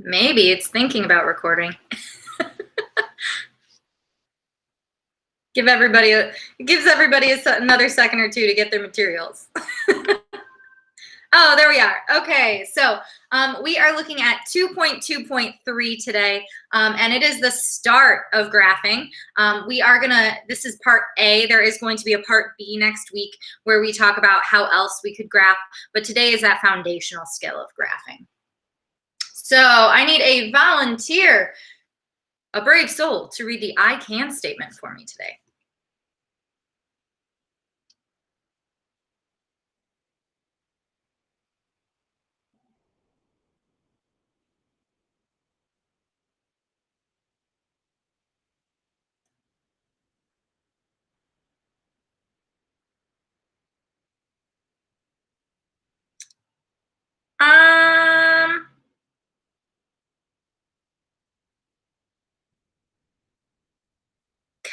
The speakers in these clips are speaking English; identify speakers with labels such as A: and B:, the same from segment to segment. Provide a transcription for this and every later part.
A: Maybe it's thinking about recording. It gives everybody another second or two to get their materials. Oh, there we are. Okay, so we are looking at 2.2.3 today, and it is the start of graphing. This is part A. There is going to be a part B next week where we talk about how else we could graph, but today is that foundational skill of graphing. So I need a volunteer, a brave soul, to read the I can statement for me today.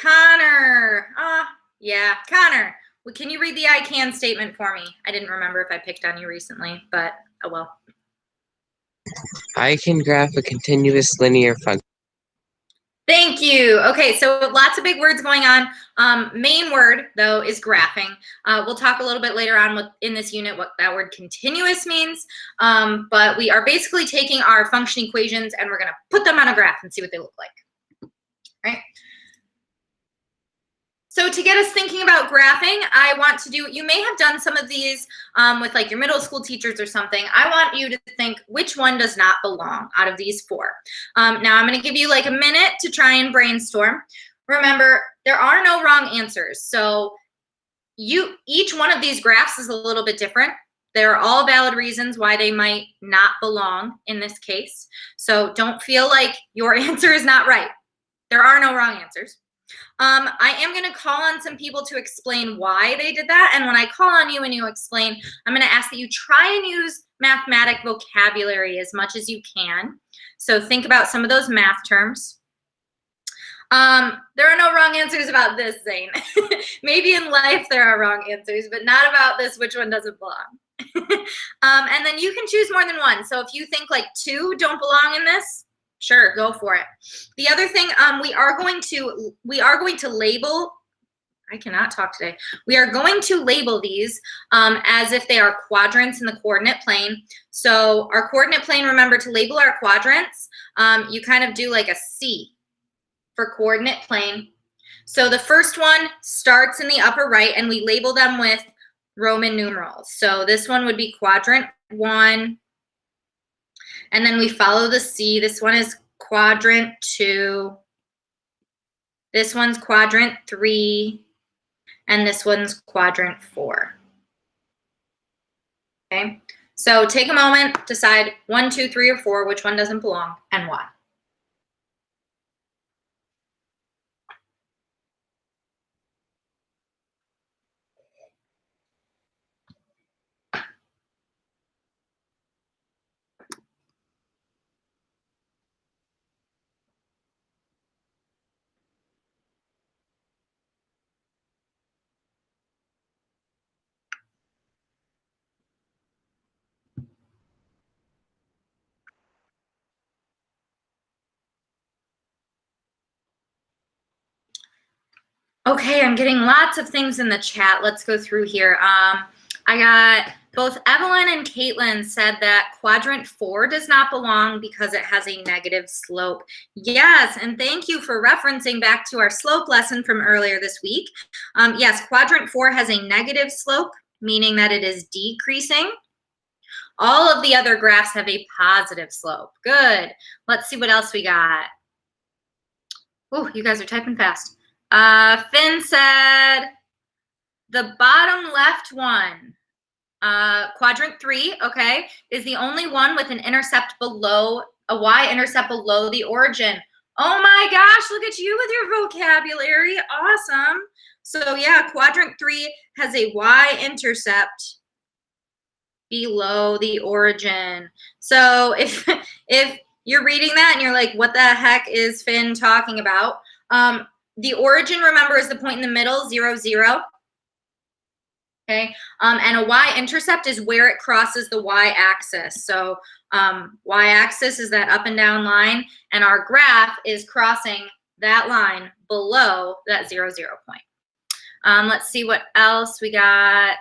A: Connor. Yeah, Connor. Can you read the I can statement for me? I didn't remember if I picked on you recently, but oh well.
B: I can graph a continuous linear function.
A: Thank you. Okay, so lots of big words going on. Main word, though, is graphing. We'll talk a little bit later on in this unit what that word continuous means, but we are basically taking our function equations and we're going to put them on a graph and see what they look like. Right? So to get us thinking about graphing, I want to do, you may have done some of these with like your middle school teachers or something. I want you to think which one does not belong out of these four. Now I'm going to give you like a minute to try and brainstorm. Remember, there are no wrong answers. So each one of these graphs is a little bit different. There are all valid reasons why they might not belong in this case. So don't feel like your answer is not right. There are no wrong answers. I am going to call on some people to explain why they did that. And when I call on you and you explain, I'm going to ask that you try and use mathematic vocabulary as much as you can. So think about some of those math terms. There are no wrong answers about this, Zane. Maybe in life there are wrong answers, but not about this, which one doesn't belong. And then you can choose more than one. So if you think like two don't belong in this, sure, go for it. The other thing, we are going to label, I cannot talk today. We are going to label these as if they are quadrants in the coordinate plane. So our coordinate plane, remember to label our quadrants, you kind of do like a C for coordinate plane. So the first one starts in the upper right and we label them with Roman numerals. So this one would be quadrant 1. And then we follow the C. This one is quadrant 2. This one's quadrant 3. And this one's quadrant 4. Okay, so take a moment, decide 1, 2, 3, or 4, which one doesn't belong and why. Okay, I'm getting lots of things in the chat. Let's go through here. I got both Evelyn and Caitlin said that quadrant 4 does not belong because it has a negative slope. Yes, and thank you for referencing back to our slope lesson from earlier this week. Yes, quadrant 4 has a negative slope, meaning that it is decreasing. All of the other graphs have a positive slope. Good. Let's see what else we got. Oh, you guys are typing fast. Finn said the bottom left one, quadrant 3, okay, is the only one with an intercept below, a y-intercept below the origin. Oh my gosh, look at you with your vocabulary. Awesome. So yeah, quadrant 3 has a y-intercept below the origin. So if you're reading that and you're like, what the heck is Finn talking about? The origin, remember, is the point in the middle, 0, 0. okay? And a y-intercept is where it crosses the y-axis. So y-axis is that up and down line, and our graph is crossing that line below that 0, 0 point. Let's see what else we got.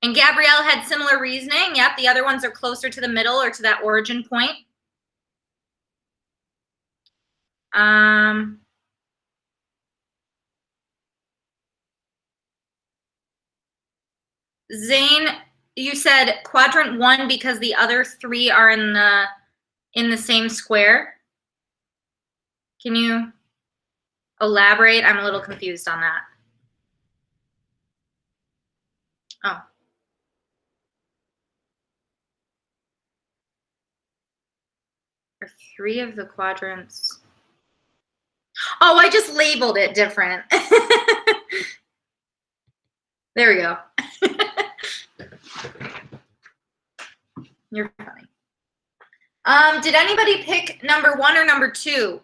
A: And Gabrielle had similar reasoning. Yep, the other ones are closer to the middle or to that origin point. Zane, you said quadrant 1 because the other 3 are in the same square. Can you elaborate? I'm a little confused on that. Oh. Are 3 of the quadrants? Oh, I just labeled it different. There we go. You're funny. Did anybody pick number 1 or number 2?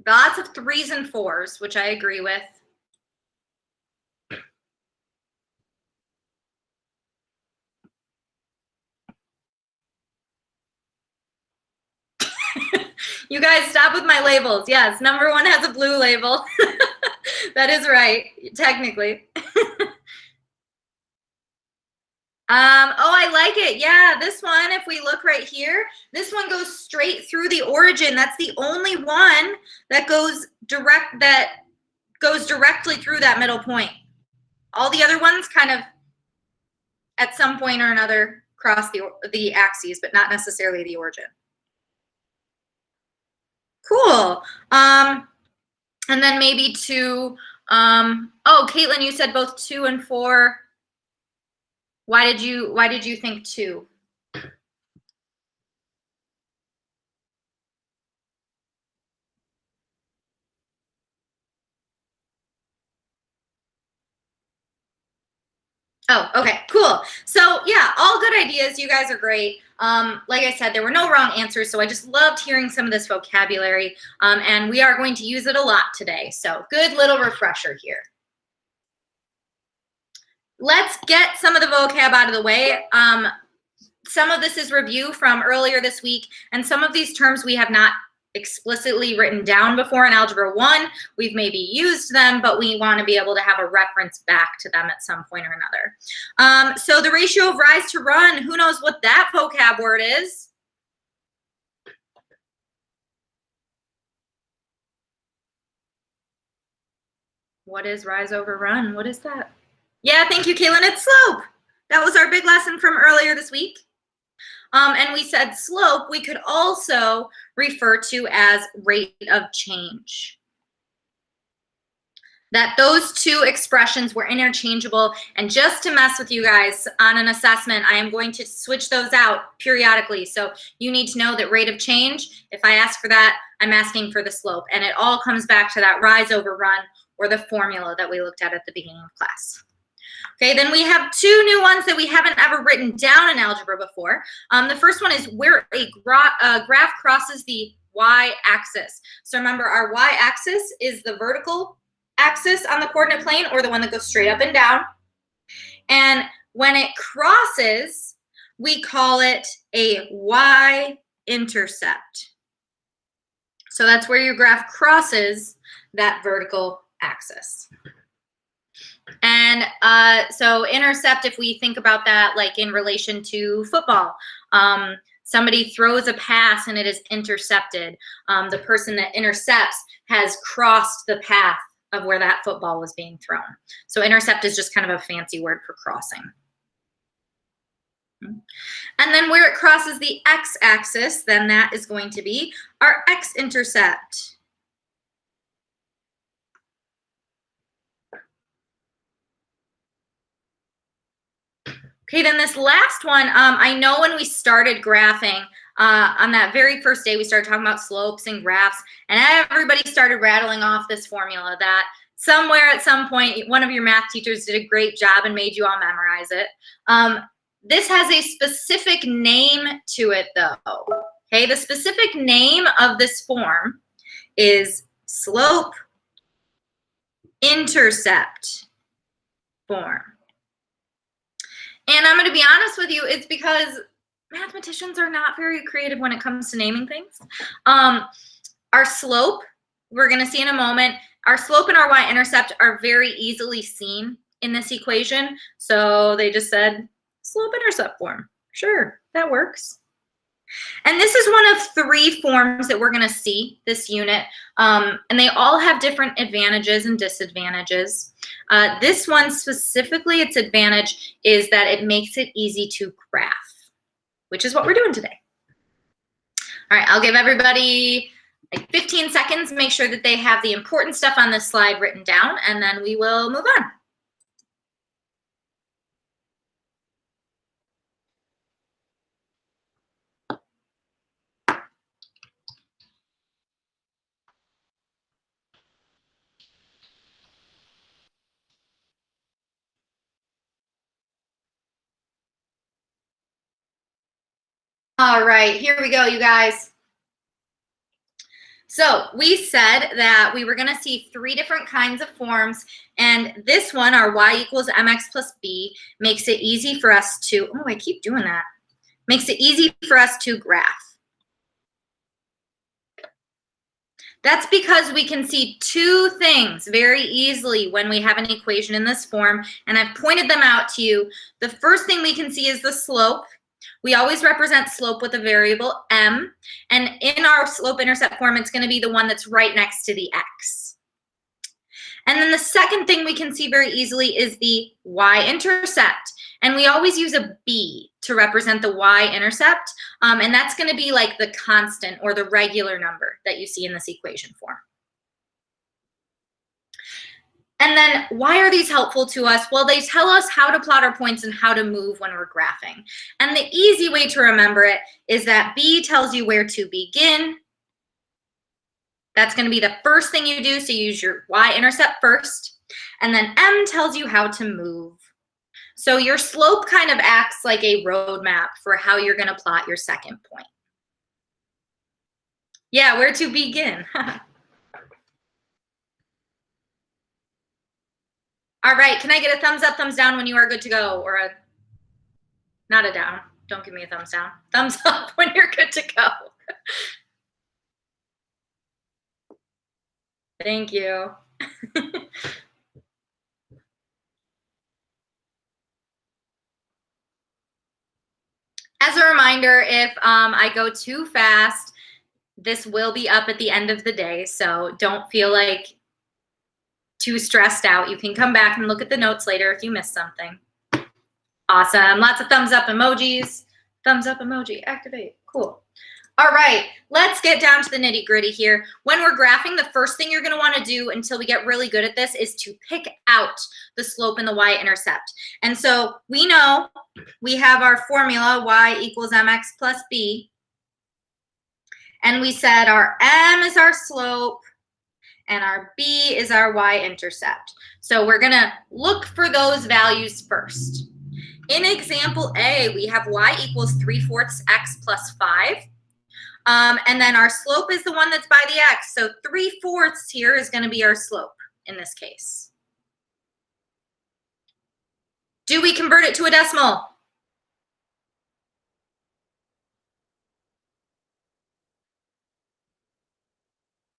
A: Lots of 3s and 4s, which I agree with. You guys, stop with my labels. Yes, number 1 has a blue label. That is right, technically. Oh, I like it. Yeah, this one, if we look right here, this one goes straight through the origin. That's the only one that goes directly through that middle point. All the other ones kind of at some point or another cross the axes, but not necessarily the origin. Cool. And then maybe 2. Oh, Caitlin, you said both 2 and 4. Why did you think 2? Oh, okay, cool. So yeah, all good ideas. You guys are great. Like I said, there were no wrong answers, so I just loved hearing some of this vocabulary, and we are going to use it a lot today. So good little refresher here. Let's get some of the vocab out of the way. Some of this is review from earlier this week, and some of these terms we have not explicitly written down before in Algebra 1. We've maybe used them, but we want to be able to have a reference back to them at some point or another. So the ratio of rise to run, who knows what that vocab word is? What is rise over run? What is that? Yeah, thank you, Kaylin. It's slope. That was our big lesson from earlier this week. And we said slope we could also refer to as rate of change. That those 2 expressions were interchangeable. And just to mess with you guys on an assessment, I am going to switch those out periodically. So you need to know that rate of change, if I ask for that, I'm asking for the slope. And it all comes back to that rise over run, or the formula that we looked at the beginning of class. Okay, then we have 2 new ones that we haven't ever written down in algebra before. The first one is where a graph crosses the y-axis. So remember, our y-axis is the vertical axis on the coordinate plane, or the one that goes straight up and down. And when it crosses, we call it a y-intercept. So that's where your graph crosses that vertical axis. And so intercept, if we think about that like in relation to football, somebody throws a pass and it is intercepted. The person that intercepts has crossed the path of where that football was being thrown. So intercept is just kind of a fancy word for crossing. And then where it crosses the x-axis, then that is going to be our x-intercept. Okay, then this last one, I know when we started graphing, on that very first day, we started talking about slopes and graphs, and everybody started rattling off this formula that somewhere at some point, one of your math teachers did a great job and made you all memorize it. This has a specific name to it, though. Okay, the specific name of this form is slope Slope-Intercept Form. And I'm going to be honest with you, it's because mathematicians are not very creative when it comes to naming things. Our slope, we're going to see in a moment, our slope and our y-intercept are very easily seen in this equation. So they just said slope-intercept form. Sure, that works. And this is one of 3 forms that we're going to see this unit, and they all have different advantages and disadvantages. This one specifically, its advantage is that it makes it easy to graph, which is what we're doing today. All right, I'll give everybody like 15 seconds, make sure that they have the important stuff on this slide written down, and then we will move on. All right, here we go, you guys. So we said that we were going to see 3 different kinds of forms, and this one, our y equals mx plus b, makes it easy for us to, oh, I keep doing that, makes it easy for us to graph. That's because we can see 2 things very easily when we have an equation in this form, and I've pointed them out to you. The first thing we can see is the slope. We always represent slope with a variable m, and in our slope-intercept form, it's going to be the one that's right next to the x. And then the second thing we can see very easily is the y-intercept, and we always use a b to represent the y-intercept, and that's going to be like the constant or the regular number that you see in this equation form. And then why are these helpful to us? Well, they tell us how to plot our points and how to move when we're graphing. And the easy way to remember it is that B tells you where to begin. That's going to be the first thing you do, so you use your y-intercept first. And then M tells you how to move. So your slope kind of acts like a roadmap for how you're going to plot your second point. Yeah, where to begin. All right, can I get a thumbs up, thumbs down when you are good to go, or a, not a down, don't give me a thumbs down, thumbs up when you're good to go. Thank you. As a reminder, if I go too fast, this will be up at the end of the day, so don't feel like too stressed out. You can come back and look at the notes later if you missed something. Awesome. Lots of thumbs up emojis. Thumbs up emoji. Activate. Cool. All right. Let's get down to the nitty gritty here. When we're graphing, the first thing you're going to want to do until we get really good at this is to pick out the slope and the y-intercept. And so we know we have our formula y equals mx plus b. And we said our m is our slope and our b is our y-intercept. So we're going to look for those values first. In example A, we have y equals 3/4 x plus 5. And then our slope is the one that's by the x. So 3/4 here is going to be our slope in this case. Do we convert it to a decimal?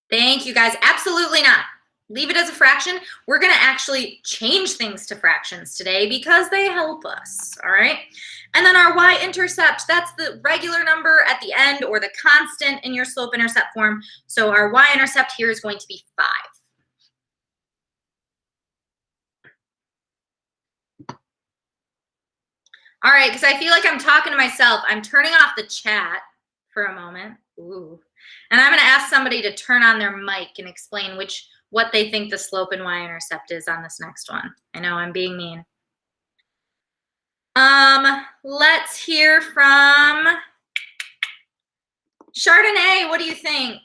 A: Thank you, guys. Absolutely not. Leave it as a fraction. We're going to actually change things to fractions today because they help us, all right? And then our y-intercept, that's the regular number at the end or the constant in your slope-intercept form. So our y-intercept here is going to be 5. All right, because I feel like I'm talking to myself. I'm turning off the chat for a moment. Ooh. And I'm going to ask somebody to turn on their mic and explain what they think the slope and y-intercept is on this next one. I know I'm being mean. Let's hear from Chardonnay. What do you think?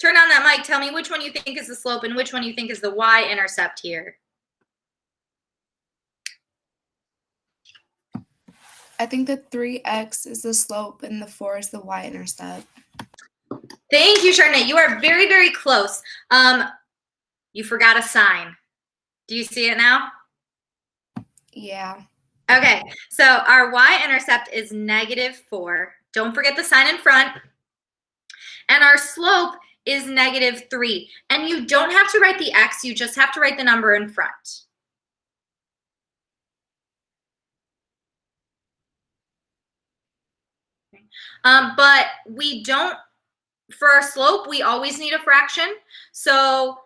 A: Turn on that mic. Tell me which one you think is the slope and which one you think is the y-intercept here.
C: I think the 3x is the slope and the 4 is the y-intercept.
A: Thank you, Chardonnay. You are very, very close. You forgot a sign. Do you see it now?
C: Yeah.
A: Okay, so our y-intercept is -4. Don't forget the sign in front. And our slope is -3. And you don't have to write the x, you just have to write the number in front. But we don't, for our slope, we always need a fraction. So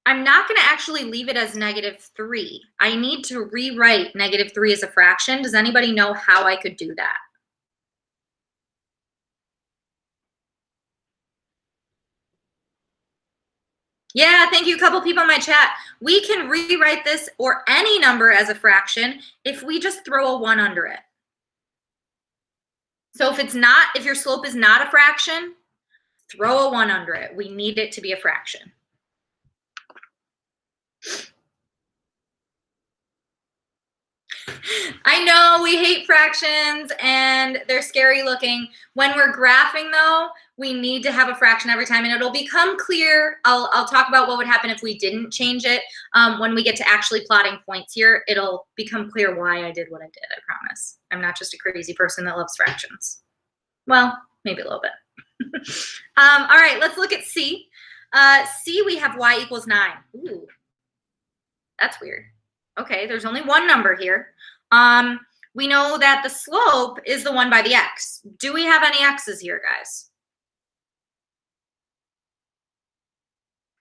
A: I'm not going to actually leave it as -3. I need to rewrite -3 as a fraction. Does anybody know how I could do that? Yeah, thank you. A couple people in my chat. We can rewrite this or any number as a fraction if we just throw a 1 under it. So if your slope is not a fraction, throw a 1 under it. We need it to be a fraction. I know we hate fractions and they're scary looking. When we're graphing though, we need to have a fraction every time and it'll become clear. I'll talk about what would happen if we didn't change it. When we get to actually plotting points here, it'll become clear why I did what I did, I promise. I'm not just a crazy person that loves fractions. Well, maybe a little bit. All right, let's look at C. C, we have y equals 9. Ooh, that's weird. Okay, there's only one number here. We know that the slope is the one by the x. Do we have any x's here, guys?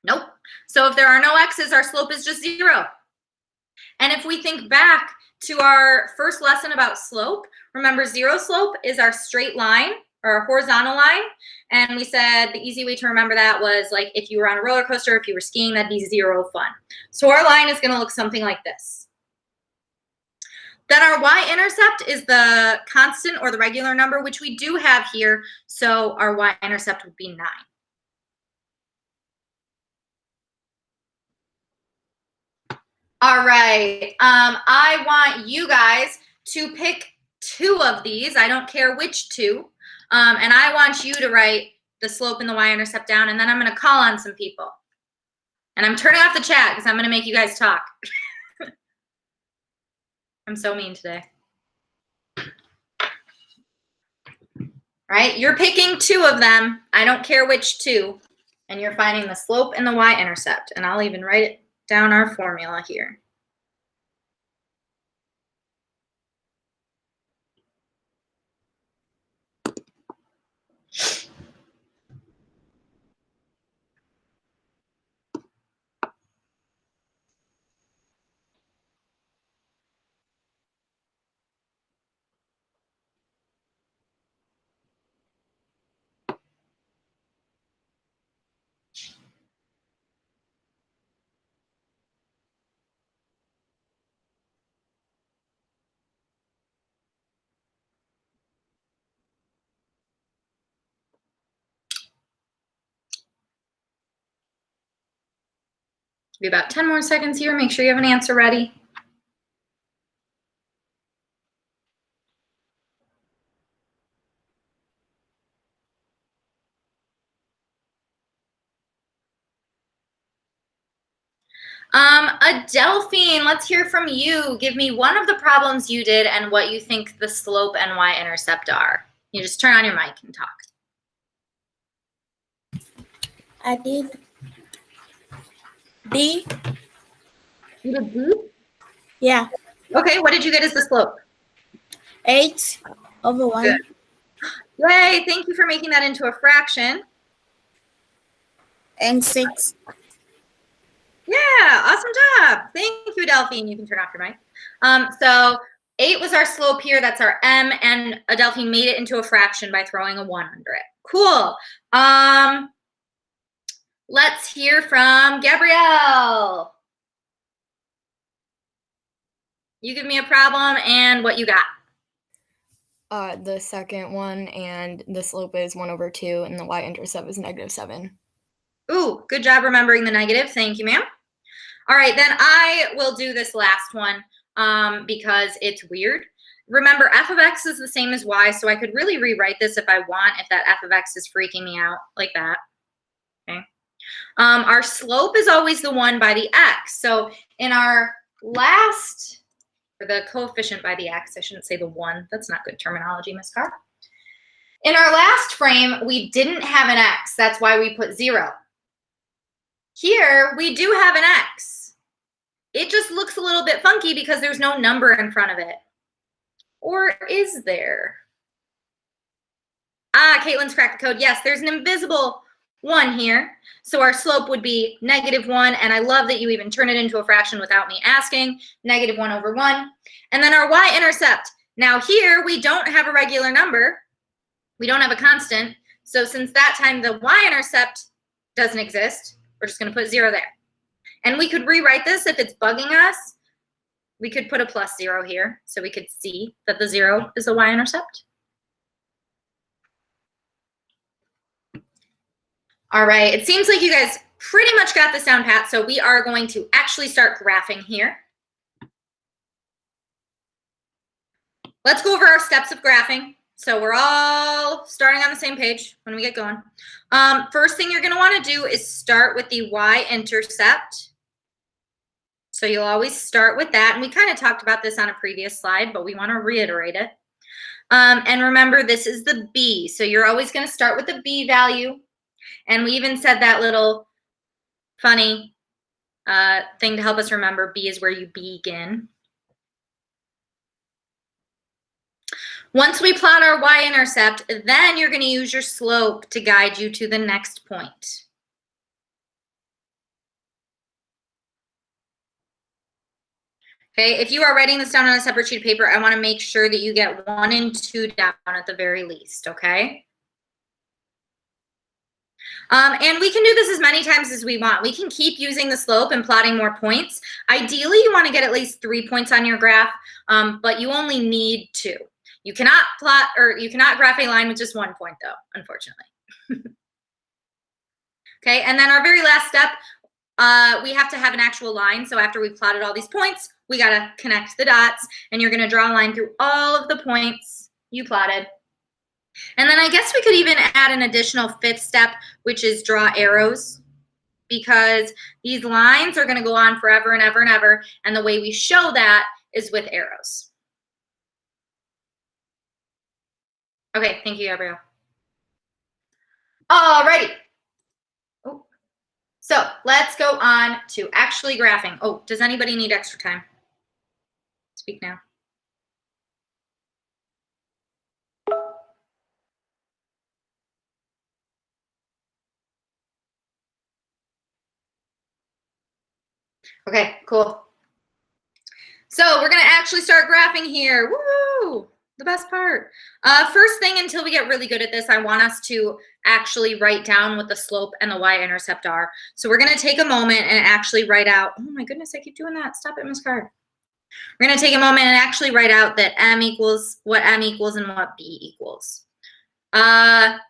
A: Nope. So if there are no x's, our slope is just 0. And if we think back to our first lesson about slope, remember 0 slope is our straight line or our horizontal line. And we said the easy way to remember that was like if you were on a roller coaster, if you were skiing, that'd be 0 fun. So our line is going to look something like this. Then our y-intercept is the constant or the regular number, which we do have here. So our y-intercept would be 9. All right. I want you guys to pick 2 of these. I don't care which 2. And I want you to write the slope and the y-intercept down, and then I'm going to call on some people. And I'm turning off the chat because I'm going to make you guys talk. I'm so mean today. Right? You're picking 2 of them. I don't care which 2. And you're finding the slope and the y-intercept. And I'll even write it down our formula here. Be about 10 more seconds here. Make sure you have an answer ready. Adelphine, let's hear from you. Give me one of the problems you did and what you think the slope and y-intercept are. You just turn on your mic and talk.
D: I did D.
A: You did D?
D: Yeah.
A: Okay, what did you get as the slope?
D: 8/1.
A: Good. Yay, thank you for making that into a fraction.
D: And 6.
A: Yeah, awesome job. Thank you, Adelphine. You can turn off your mic. So 8 was our slope here. That's our m, and Adelphine made it into a fraction by throwing a 1 under it. Cool. Let's hear from Gabrielle. You give me a problem and what you got.
E: The second one, and the slope is 1/2, and the y-intercept is -7.
A: Ooh, good job remembering the negative. Thank you, ma'am. All right, then I will do this last one because it's weird. Remember, f of x is the same as y, so I could really rewrite this if I want, if that f of x is freaking me out like that. Okay. Our slope is always the one by the x. So in our last, or the coefficient by the x, I shouldn't say the one. That's not good terminology, Ms. Carr. In our last frame, we didn't have an x. That's why we put 0. Here, we do have an x. It just looks a little bit funky because there's no number in front of it. Or is there? Ah, Caitlin's cracked the code. Yes, there's an invisible 1 here. So our slope would be -1. And I love that you even turn it into a fraction without me asking. -1/1. And then our y-intercept. Now here, we don't have a regular number. We don't have a constant. So since that time the y-intercept doesn't exist, we're just going to put 0 there. And we could rewrite this if it's bugging us. We could put a +0 here so we could see that the 0 is the y-intercept. All right, it seems like you guys pretty much got this down pat, so we are going to actually start graphing here. Let's go over our steps of graphing. So we're all starting on the same page when we get going. First thing you're going to want to do is start with the y-intercept. So you'll always start with that. And we kind of talked about this on a previous slide, but we want to reiterate it. And remember, this is the b. So you're always going to start with the b value. And we even said that little funny thing to help us remember, b is where you begin. Once we plot our y-intercept, then you're going to use your slope to guide you to the next point. Okay, if you are writing this down on a separate sheet of paper, I want to make sure that you get 1 and 2 down at the very least, okay? And we can do this as many times as we want. We can keep using the slope and plotting more points. Ideally, you want to get at least 3 points on your graph, but you only need 2. You cannot plot, or you cannot graph a line with just 1 point though, unfortunately. Okay, and then our very last step, we have to have an actual line. So after we've plotted all these points, we gotta connect the dots, and you're gonna draw a line through all of the points you plotted. And then I guess we could even add an additional 5th step, which is draw arrows, because these lines are gonna go on forever and ever and ever, and the way we show that is with arrows. Okay, thank you, Gabrielle. Alrighty. Oh. So let's go on to actually graphing. Oh, does anybody need extra time? Speak now. Okay, cool. So we're gonna actually start graphing here. Woo! The best part. First thing, until we get really good at this, I want us to actually write down what the slope and the y-intercept are. So we're going to take a moment and actually write out, oh my goodness, I keep doing that. Stop it, Ms. Carr. We're going to take a moment and actually write out that m equals what m equals and what b equals. Emery,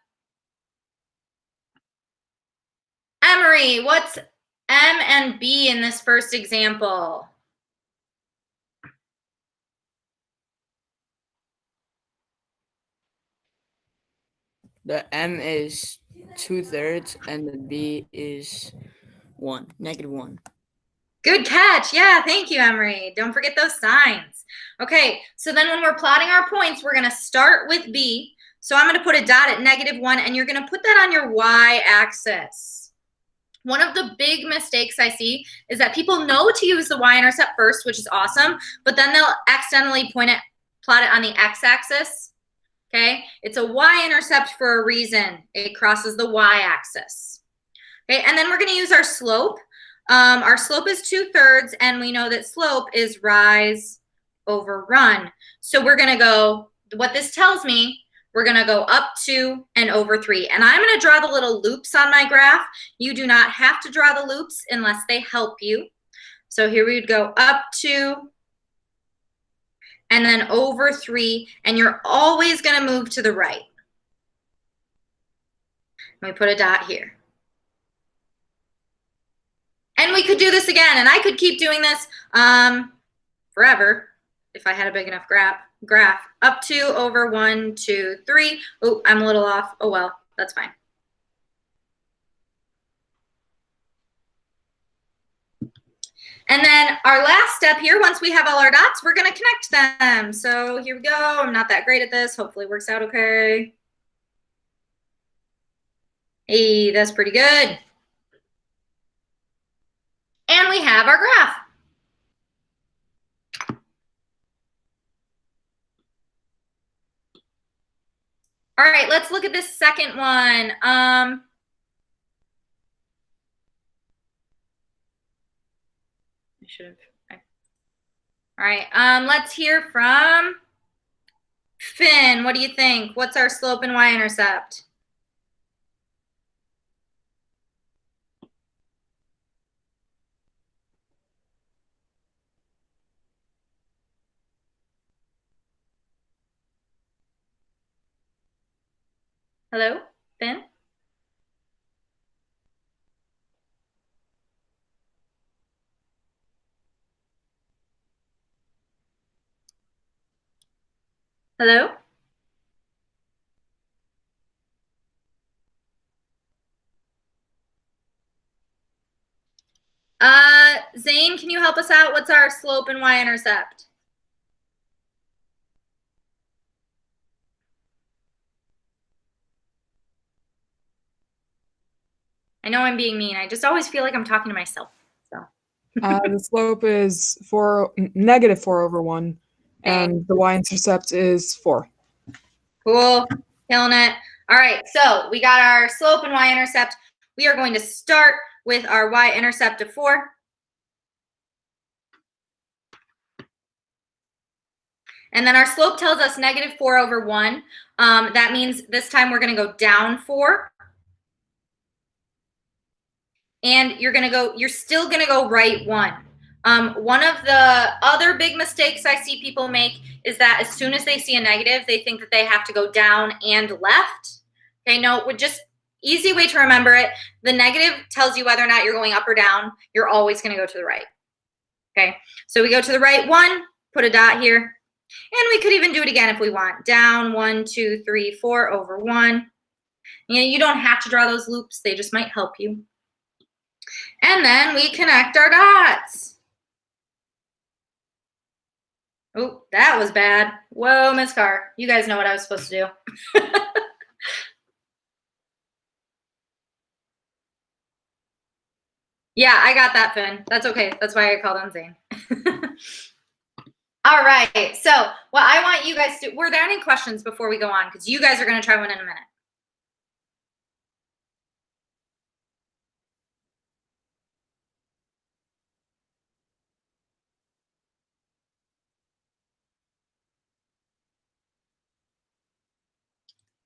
A: what's m and b in this first example?
F: The m is 2/3 and the b is 1, -1.
A: Good catch. Yeah, thank you, Emery. Don't forget those signs. Okay, so then when we're plotting our points, we're going to start with b. So I'm going to put a dot at -1, and you're going to put that on your y-axis. One of the big mistakes I see is that people know to use the y-intercept first, which is awesome, but then they'll accidentally plot it on the x-axis. Okay, it's a y-intercept for a reason. It crosses the y-axis. Okay, and then we're going to use our slope. Our slope is 2/3, and we know that slope is rise over run. So we're going to go, what this tells me, we're going to go up 2 and over 3. And I'm going to draw the little loops on my graph. You do not have to draw the loops unless they help you. So here we would go up 2 and then over 3, and you're always going to move to the right. And we put a dot here. And we could do this again, and I could keep doing this forever if I had a big enough graph. Up 2 over 1, 2, 3. Oh, I'm a little off. Oh, well, that's fine. And then our last step here, once we have all our dots, we're going to connect them. So here we go. I'm not that great at this. Hopefully it works out okay. Hey, that's pretty good. And we have our graph. All right, let's look at this second one. I should have. Okay. All right, let's hear from Finn. What do you think? What's our slope and y-intercept? Hello, Finn? Hello? Zane, can you help us out? What's our slope and y-intercept? I know I'm being mean. I just always feel like I'm talking to myself. So.
G: The slope is negative 4 over 1, and the y-intercept is 4.
A: Cool. Killing it. All right, so we got our slope and y-intercept. We are going to start with our y-intercept of 4. And then our slope tells us negative 4 over 1. That means this time we're going to go down 4. And you're still going to go right 1. One of the other big mistakes I see people make is that as soon as they see a negative, they think that they have to go down and left. Okay, no, we're just easy way to remember it. The negative tells you whether or not you're going up or down. You're always going to go to the right. Okay, so we go to the right 1, put a dot here. And we could even do it again if we want. Down 1, 2, 3, 4 over 1. You don't have to draw those loops. They just might help you. And then we connect our dots. Oh, that was bad. Whoa, Miss Carr. You guys know what I was supposed to do. Yeah, I got that, Finn. That's okay. That's why I called on Zane. All right. So what I want you guys to, were there any questions before we go on? Because you guys are going to try one in a minute.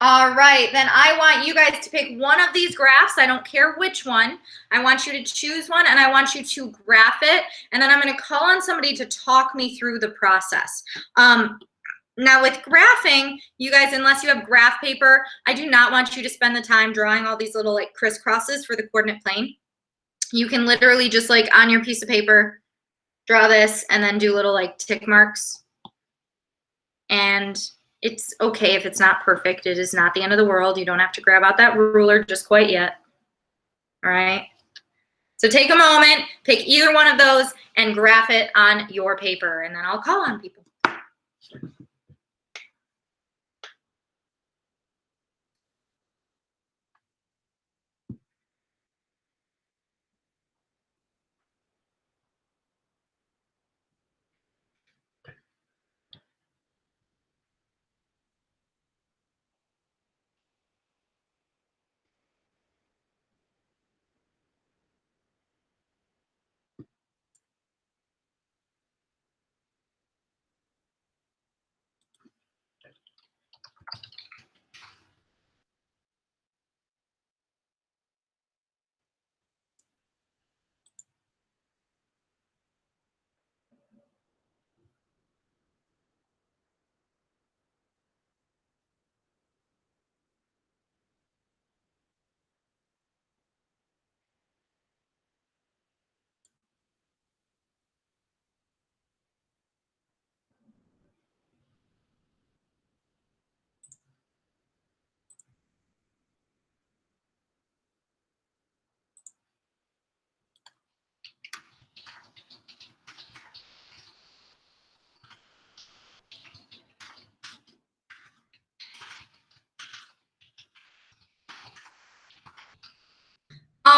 A: All right, then I want you guys to pick one of these graphs. I don't care which one. I want you to choose one and I want you to graph it. And then I'm going to call on somebody to talk me through the process. Now with graphing, you guys, unless you have graph paper, I do not want you to spend the time drawing all these little like crisscrosses for the coordinate plane. You can literally just like on your piece of paper, draw this and then do little like tick marks. And it's okay if it's not perfect. It is not the end of the world. You don't have to grab out that ruler just quite yet. All right. So take a moment, pick either one of those and graph it on your paper, and then I'll call on people.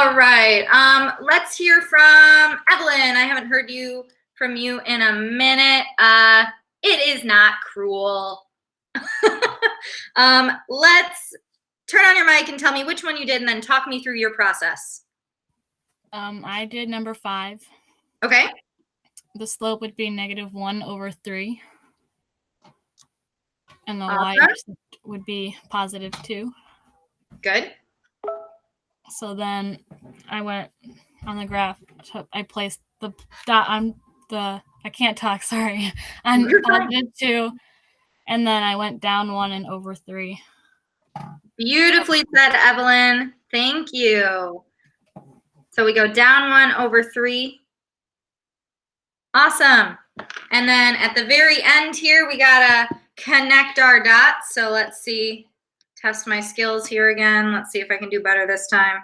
A: All right. Let's hear from Evelyn. I haven't heard from you in a minute. It is not cruel. Let's turn on your mic and tell me which one you did and then talk me through your process.
H: I did number 5.
A: Okay.
H: The slope would be -1/3. And the
A: Awesome.
H: y-intercept would be +2.
A: Good.
H: So then I went on the graph. I placed the dot on the, I can't talk, sorry, on +2. And then I went down 1 and over 3.
A: Beautifully said, Evelyn. Thank you. So we go down 1 over 3. Awesome. And then at the very end here, we gotta connect our dots. So let's see, test my skills here again. Let's see if I can do better this time.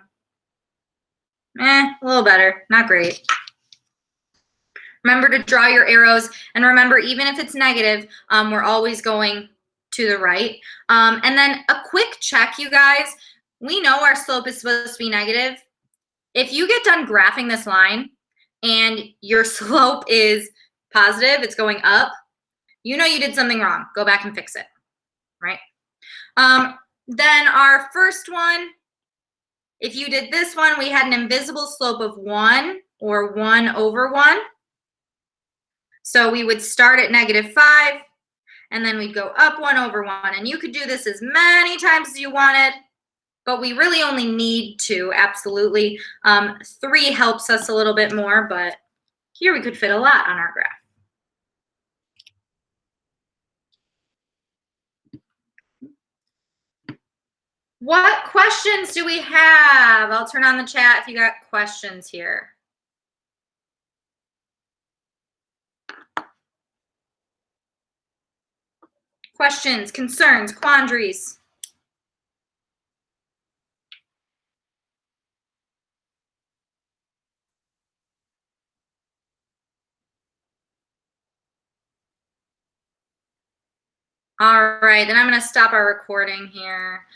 A: A little better, not great. Remember to draw your arrows, and remember, even if it's negative, we're always going to the right. And then a quick check, you guys. We know our slope is supposed to be negative. If you get done graphing this line and your slope is positive, it's going up, you know you did something wrong. Go back and fix it, right? Then our first one, if you did this one, we had an invisible slope of 1 or 1 over 1. So we would start at -5, and then we'd go up 1 over 1. And you could do this as many times as you wanted, but we really only need 2, absolutely. 3 helps us a little bit more, but here we could fit a lot on our graph. What questions do we have? I'll turn on the chat if you got questions here. Questions, concerns, quandaries? All right, then I'm going to stop our recording here.